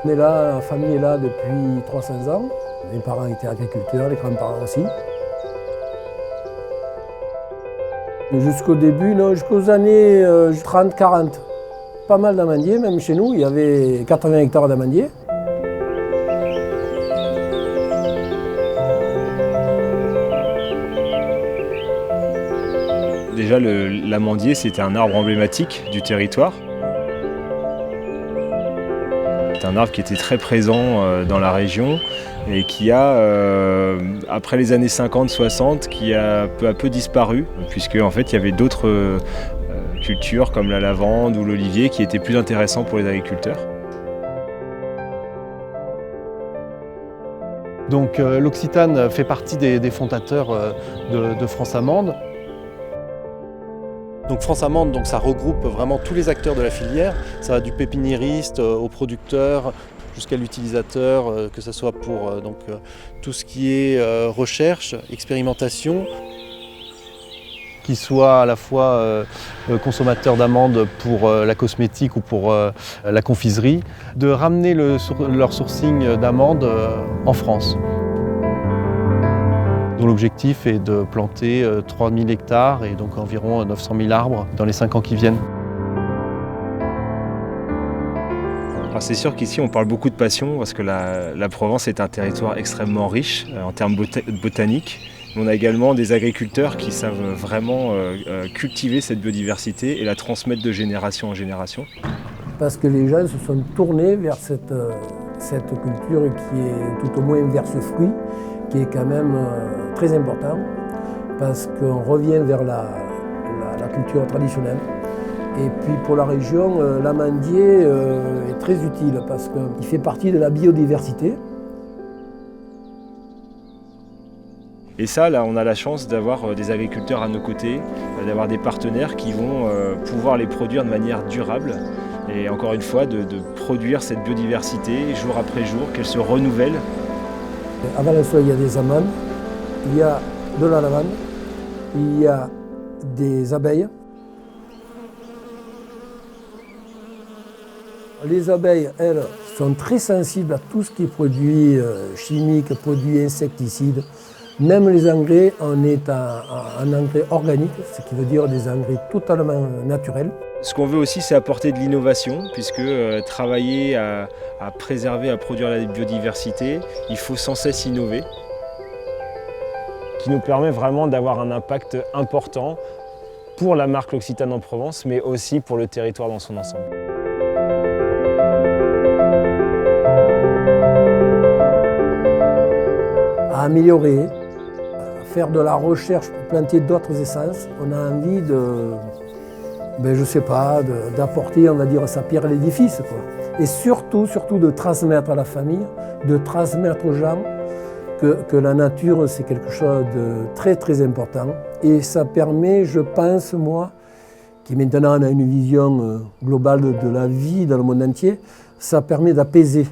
On est là, la famille est là depuis 300 ans. Mes parents étaient agriculteurs, les grands-parents aussi. Jusqu'au début, non, jusqu'aux années 30-40. Pas mal d'amandiers, même chez nous, il y avait 80 hectares d'amandiers. Déjà, l'amandier, c'était un arbre emblématique du territoire. C'est un arbre qui était très présent dans la région et qui a, après les années 50-60, qui a peu à peu disparu, puisque en fait, il y avait d'autres cultures comme la lavande ou l'olivier qui étaient plus intéressants pour les agriculteurs. Donc l'Occitane fait partie des fondateurs de France Amande. Donc France Amande, donc, ça regroupe vraiment tous les acteurs de la filière. Ça va du pépiniériste au producteur jusqu'à l'utilisateur, que ce soit pour tout ce qui est recherche, expérimentation, qui soit à la fois consommateur d'amandes pour la cosmétique ou pour la confiserie, de ramener leur sourcing d'amandes en France. Dont l'objectif est de planter 3000 hectares et donc environ 900 000 arbres dans les 5 ans qui viennent. Alors c'est sûr qu'ici on parle beaucoup de passion parce que la Provence est un territoire extrêmement riche en termes botaniques. On a également des agriculteurs qui savent vraiment cultiver cette biodiversité et la transmettre de génération en génération. Parce que les gens se sont tournés vers cette culture qui est tout au moins vers ce fruit, qui est quand même très important, parce qu'on revient vers la culture traditionnelle. Et puis pour la région, l'amandier est très utile parce qu'il fait partie de la biodiversité. Et ça, là, on a la chance d'avoir des agriculteurs à nos côtés, d'avoir des partenaires qui vont pouvoir les produire de manière durable. Et encore une fois, de produire cette biodiversité jour après jour, qu'elle se renouvelle. À Valençois, il y a des amandes, il y a de la lavande, il y a des abeilles. Les abeilles, elles, sont très sensibles à tout ce qui est produits chimiques, produits insecticides. Même les engrais, on est en engrais organique, ce qui veut dire des engrais totalement naturels. Ce qu'on veut aussi, c'est apporter de l'innovation, puisque travailler à préserver, à produire la biodiversité, il faut sans cesse innover. Qui nous permet vraiment d'avoir un impact important pour la marque L'Occitane en Provence, mais aussi pour le territoire dans son ensemble. À améliorer, à faire de la recherche pour planter d'autres essences, on a envie je sais pas, d'apporter, on va dire, sa pierre à l'édifice, quoi. Et surtout de transmettre à la famille, de transmettre aux gens que la nature, c'est quelque chose de très très important. Et ça permet, je pense, moi, qui maintenant on a une vision globale de la vie dans le monde entier, ça permet d'apaiser